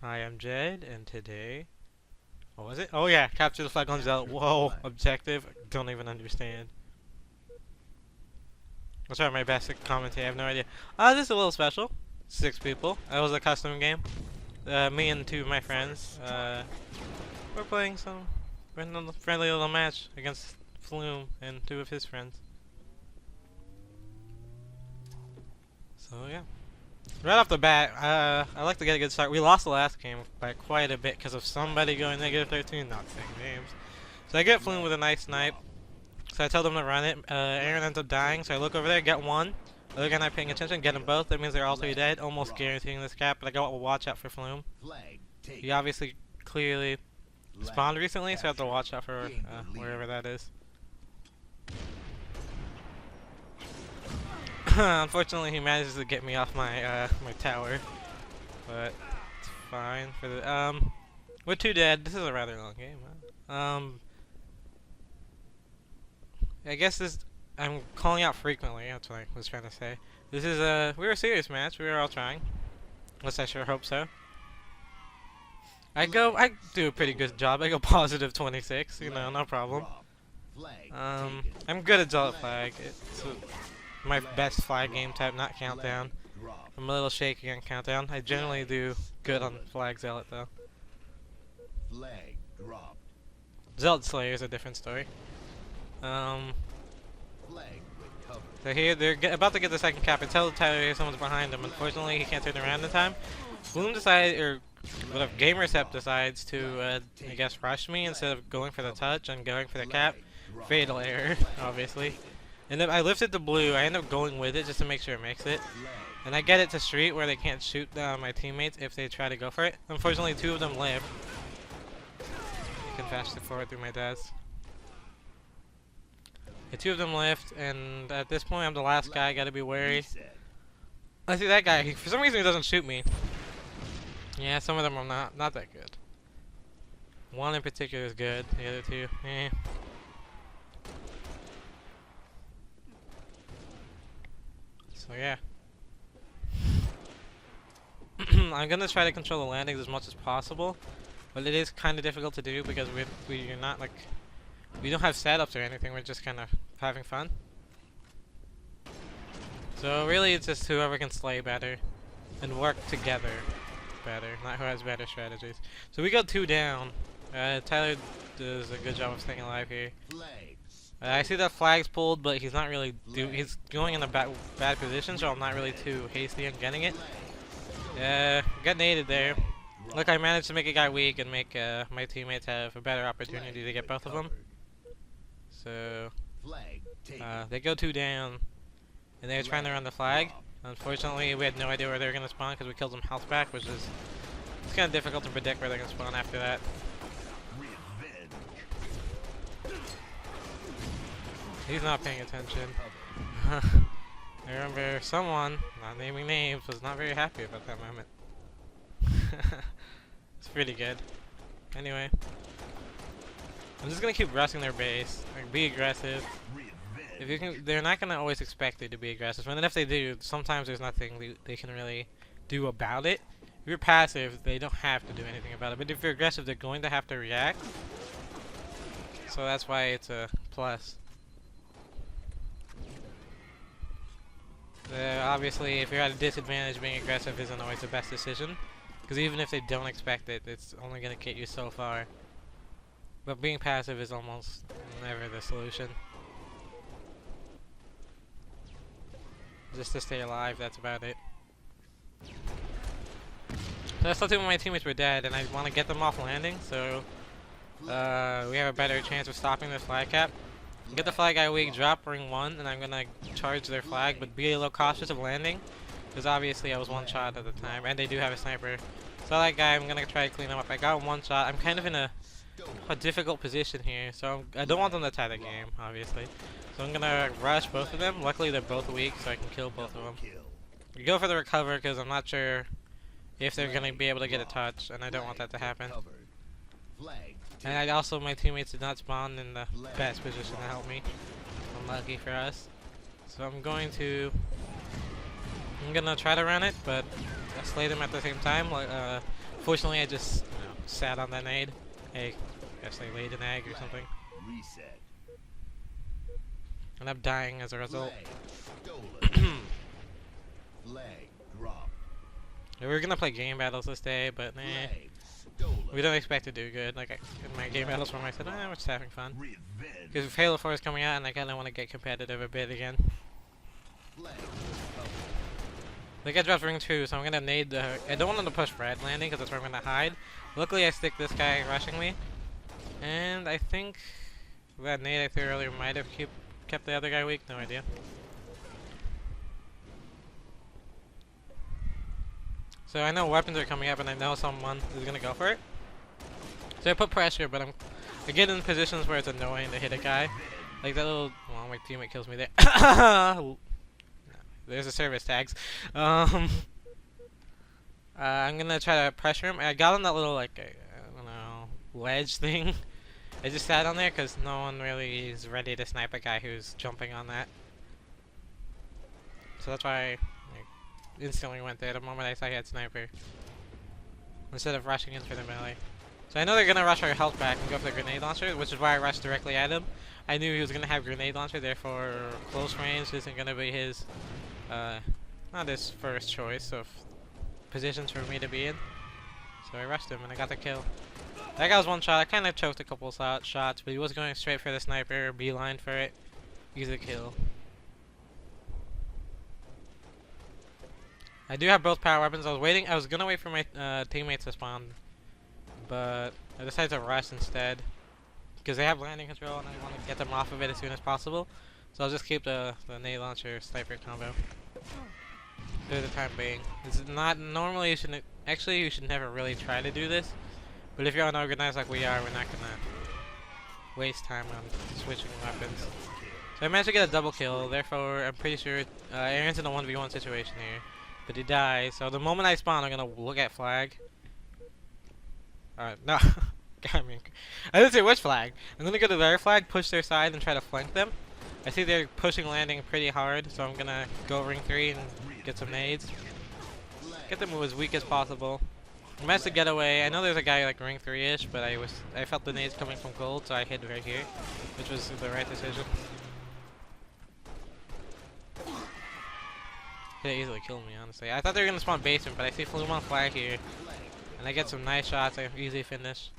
I am Jed, and today, what was it? Oh yeah, capture the flag on Zealot. Whoa, objective. Don't even understand. I'll try my best to commentate. I have no idea. This is a little special. 6 people. That was a custom game. Me and 2 of my friends. We're playing some friendly little match against Phloom and 2 of his friends. So yeah. Right off the bat, I like to get a good start. We lost the last game by quite a bit because of somebody going negative 13, not saying names. So I get Phloom with a nice snipe. So I tell them to run it. Aaron ends up dying, so I look over there, get one. Other guy not paying attention, get them both. That means they're all 3 dead, almost guaranteeing this cap. But I got to watch out for Phloom. He obviously clearly spawned recently, so I have to watch out for wherever that is. Unfortunately, he manages to get me off my my tower, but it's fine. For the we're 2 dead. This is a rather long game. I guess this I'm calling out frequently. That's what I was trying to say. This is we were a serious match. We were all trying. At least I sure hope so. I do a pretty good job. I go positive 26. You know, no problem. I'm good at Zealot Flag. It's my best flag game type, not countdown. I'm a little shaky on countdown. I generally do good on flag Zealot though. Zealot Slayer is a different story. So here they're about to get the second cap. I tell Tyler someone's behind him. Unfortunately, he can't turn around in time. Phloom decides, or whatever, Gamercept decides to, I guess, rush me instead of going for the touch and going for the cap. Fatal error, obviously. And then I lifted the blue. I end up going with it just to make sure it makes it. And I get it to street where they can't shoot my teammates if they try to go for it. Unfortunately, 2 of them live. I can fast forward through my deaths. Yeah, 2 of them left, and at this point, I'm the last guy. Gotta be wary. I see that guy. For some reason, he doesn't shoot me. Yeah, some of them are not that good. One in particular is good. The other 2, eh. So yeah. I'm gonna try to control the landings as much as possible, but it is kind of difficult to do because we're not like, we don't have setups or anything. We're just kind of having fun. So really, it's just whoever can slay better and work together better, not who has better strategies. So we got 2 down. Tyler does a good job of staying alive here. I see that flag's pulled, but he's not really he's going in a bad position, so I'm not really too hasty on getting it. Got naded there. Look, I managed to make a guy weak and make my teammates have a better opportunity to get both of them. So they go 2 down, and they're trying to run the flag. Unfortunately, we had no idea where they were going to spawn because we killed them health back, which is it's kind of difficult to predict where they're going to spawn after that. He's not paying attention. I remember someone, not naming names, was not very happy about that moment. It's pretty good. Anyway, I'm just gonna keep rushing their base. Like, be aggressive. If you can, they're not gonna always expect you to be aggressive, and if they do, sometimes there's nothing they can really do about it. If you're passive, they don't have to do anything about it. But if you're aggressive, they're going to have to react. So that's why it's a plus. Obviously, if you're at a disadvantage, being aggressive isn't always the best decision. Because even if they don't expect it, it's only going to get you so far. But being passive is almost never the solution. Just to stay alive, that's about it. So I still think my teammates were dead, and I want to get them off landing, so we have a better chance of stopping this flag cap. Get the flag guy weak, drop ring 1, and I'm gonna charge their flag, but be a little cautious of landing, because obviously I was 1 shot at the time, and they do have a sniper. So that guy, I'm gonna try to clean him up. I got 1 shot. I'm kind of in a difficult position here, so I don't want them to tie the game, obviously. So I'm gonna rush both of them. Luckily, they're both weak, so I can kill both of them. We go for the recover, because I'm not sure if they're gonna be able to get a touch, and I don't want that to happen. And my teammates did not spawn in the best position to help me. Unlucky for us. So I'm gonna try to run it, but slay them at the same time. Like, fortunately, I just sat on that nade. I guess they laid an egg or something. Reset. And I'm dying as a result. Flag dropped. We were gonna play game battles this day, but nah. We don't expect to do good. Like in my game battles where I said, we're just having fun. Because Halo 4 is coming out and I kinda wanna get competitive a bit again. Like I dropped ring 2, so I'm gonna nade the... I don't want them to push red landing because that's where I'm gonna hide. Luckily I stick this guy rushing me. And I think that nade I threw earlier might have kept the other guy weak, no idea. So I know weapons are coming up and I know someone is gonna go for it. So I put pressure, but I get in positions where it's annoying to hit a guy. Like that little... Well, my teammate kills me there. There's a service tags. I'm gonna try to pressure him. I got on that little, like, I don't know, ledge thing. I just sat on there because no one really is ready to snipe a guy who's jumping on that. So that's why I instantly went there the moment I saw he had sniper. Instead of rushing in for the melee. So I know they're gonna rush our health back and go for the grenade launcher, which is why I rushed directly at him. I knew he was gonna have grenade launcher, therefore close range isn't gonna be his, not his first choice of positions for me to be in. So I rushed him and I got the kill. That guy was one shot. I kind of choked a couple shots, but he was going straight for the sniper, beeline for it. Easy kill. I do have both power weapons. I was gonna wait for my teammates to spawn, but I decided to rush instead because they have landing control and I want to get them off of it as soon as possible. So I'll just keep the nade launcher sniper combo for the time being. It's not normally you should never really try to do this, but if you're unorganized like we are, we're not gonna waste time on switching weapons. So I managed to get a double kill. Therefore, I'm pretty sure Aaron's in a 1v1 situation here. But he dies, so the moment I spawn, I'm gonna look at flag. No. I didn't say which flag. I'm gonna go to their flag, push their side, and try to flank them. I see they're pushing landing pretty hard, so I'm gonna go ring 3 and get some nades. Get them as weak as possible. I managed to get away. I know there's a guy like ring 3-ish, but I felt the nades coming from gold, so I hid right here, which was the right decision. Could easily kill me, honestly. I thought they were gonna spawn basement, but I see Phloom on flag here, and I get some nice shots. I easily finish.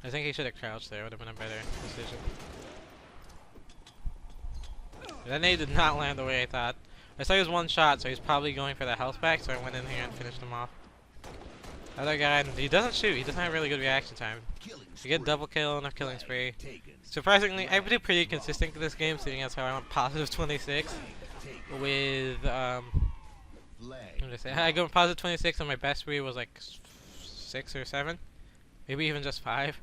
I think he should have crouched there. Would have been a better decision. That nade did not land the way I thought. I saw he was one shot, so he's probably going for the health back. So I went in here and finished him off. Other guy, he doesn't shoot. He doesn't have really good reaction time. You get double kill and a killing spree. Surprisingly, I did pretty consistent this game, seeing as how I went positive 26. With what did I say? I go positive 26 and my best spree was like 6 or 7, maybe even just 5.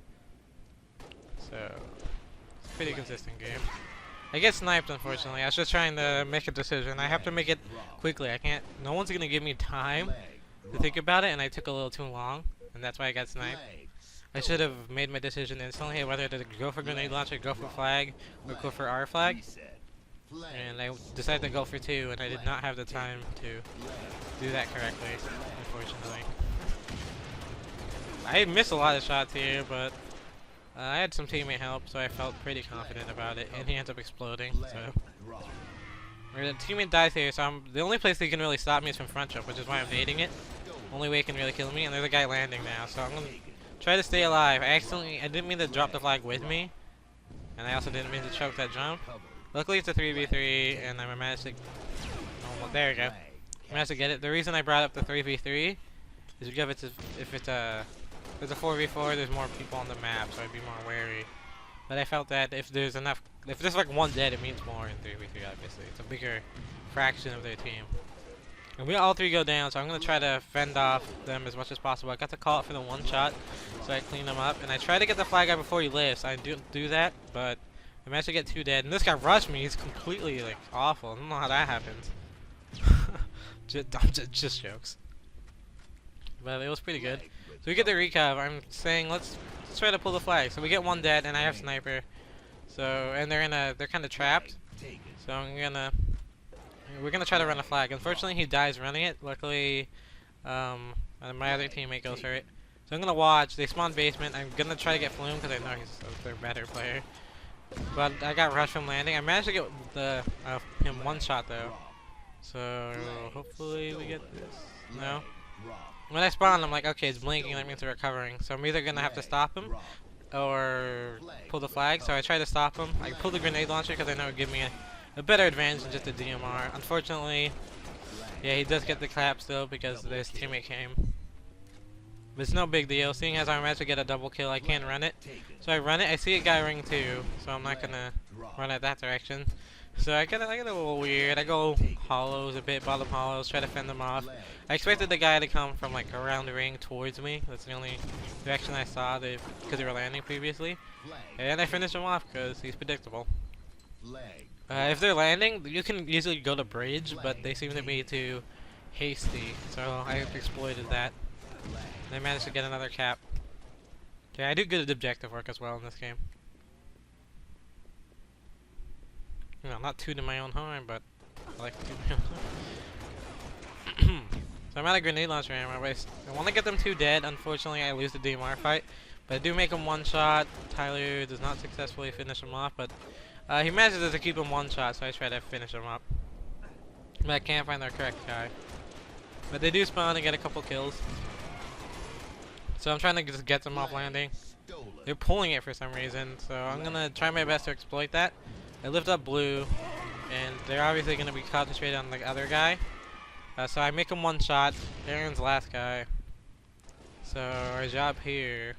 So it's a pretty consistent game. I get sniped, unfortunately. I was just trying to make a decision. I have to make it quickly. I can't. No one's gonna give me time to think about it, and I took a little too long, and that's why I got sniped. I should have made my decision instantly whether to go for grenade launcher, go for flag, or go for our flag. And I decided to go for 2, and I did not have the time to do that correctly, unfortunately. I missed a lot of shots here, but I had some teammate help, so I felt pretty confident about it, and he ends up exploding, so... The teammate dies here, so the only place they can really stop me is from front jump, which is why I'm nading it. Only way he can really kill me, and there's a guy landing now, so I'm gonna try to stay alive. I didn't mean to drop the flag with me, and I also didn't mean to choke that jump. Luckily it's a 3v3, and I managed to... Oh, well, there we go. I managed to get it. The reason I brought up the 3v3 is because if it's a 4v4, there's more people on the map, so I'd be more wary. But I felt that if there's like one dead, it means more in 3v3, obviously. It's a bigger fraction of their team. And we all 3 go down, so I'm going to try to fend off them as much as possible. I got to call it for the one shot, so I clean them up. And I try to get the flag guy before he lifts. I do that, but I managed to get 2 dead. And this guy rushed me. He's completely, like, awful. I don't know how that happens. just jokes. But it was pretty good. So we get the recap. I'm saying let's try to pull the flag. So we get 1 dead, and I have sniper. So and they're kind of trapped. So we're gonna try to run a flag. Unfortunately, he dies running it. Luckily, And my other teammate goes for it. So I'm gonna watch. They spawn basement. I'm gonna try to get Phloom because I know he's their better player. But I got rushed from landing. I managed to get him one shot though. So hopefully we get this. No. When I spawn, I'm like, okay, it's blinking. That means they're recovering. So I'm either gonna have to stop him or pull the flag. So I try to stop him. I pull the grenade launcher because I know it would give me a better advantage than just a DMR. Unfortunately, yeah, he does get the clap still because his teammate came. But it's no big deal. Seeing as I managed to get a double kill, I can run it. So I run it. I see a guy ring too, so I'm not gonna run it that direction. So I get a little weird. I go hollows a bit, bottom hollows, try to fend them off. I expected the guy to come from like around the ring towards me. That's the only direction I saw because they were landing previously. And I finished him off because he's predictable. If they're landing, you can easily go to bridge, but they seem to be too hasty. So I exploited that. And I managed to get another cap. Okay, I do good objective work as well in this game. You know, not tooting my own horn, but I like to toot my own horn. So I'm out of grenade launcher ammo, but I want to get them 2 dead. Unfortunately, I lose the DMR fight. But I do make him 1 shot. Tyler does not successfully finish him off, but he manages to keep him 1 shot, so I try to finish him up. But I can't find the correct guy. But they do spawn and get a couple kills. So I'm trying to just get them off landing. They're pulling it for some reason, so I'm gonna try my best to exploit that. I lift up blue, and they're obviously gonna be concentrated on the other guy. So I make him 1 shot. Aaron's last guy. So our job here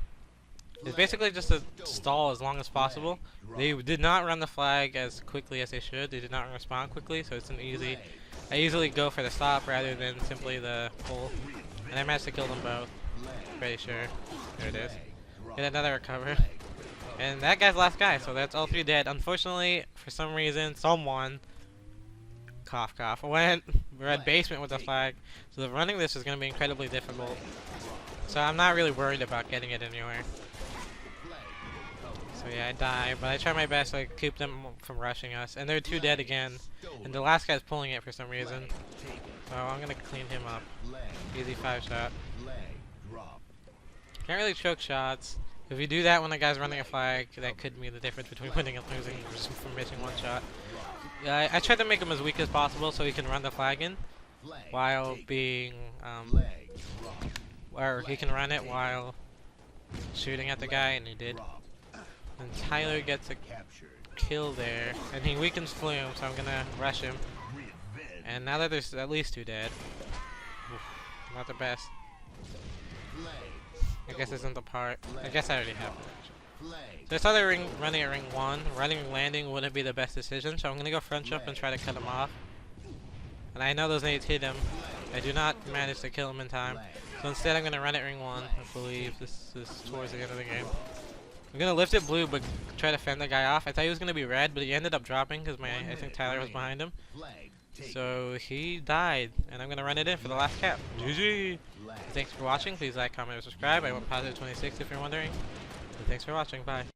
is basically just to stall as long as possible. They did not run the flag as quickly as they should. They did not respond quickly, so it's an easy. I usually go for the stop rather than simply the pull, and I managed to kill them both. Pretty sure. There it is. Get another recover. And that guy's last guy, so that's all 3 dead. Unfortunately, for some reason, someone cough cough went red basement with the flag. So the running this is gonna be incredibly difficult. So I'm not really worried about getting it anywhere. So yeah, I die, but I try my best to keep them from rushing us. And they're 2 dead again. And the last guy's pulling it for some reason. So I'm gonna clean him up. Easy 5 shot. Can't really choke shots. If you do that when a guy's running a flag, that could mean the difference between winning and losing just from missing 1 shot. I tried to make him as weak as possible so he can run the flag in while being, or he can run it while shooting at the guy, and he did. And Tyler gets a kill there, and he weakens Phloom, so I'm gonna rush him. And now that there's at least 2 dead, not the best. I guess this isn't the part. I guess I already have it. So I saw they were running at ring 1. Running and landing wouldn't be the best decision, so I'm gonna go front jump and try to cut him off. And I know those nades hit him. I do not manage to kill him in time. So instead I'm gonna run at ring 1. I believe this is towards the end of the game. I'm gonna lift it blue, but try to fend the guy off. I thought he was gonna be red, but he ended up dropping because I think Tyler was behind him. So he died, and I'm gonna run it in for the last cap. GG! Thanks for watching. Please like, comment, and subscribe. I went positive 26 if you're wondering. So thanks for watching. Bye.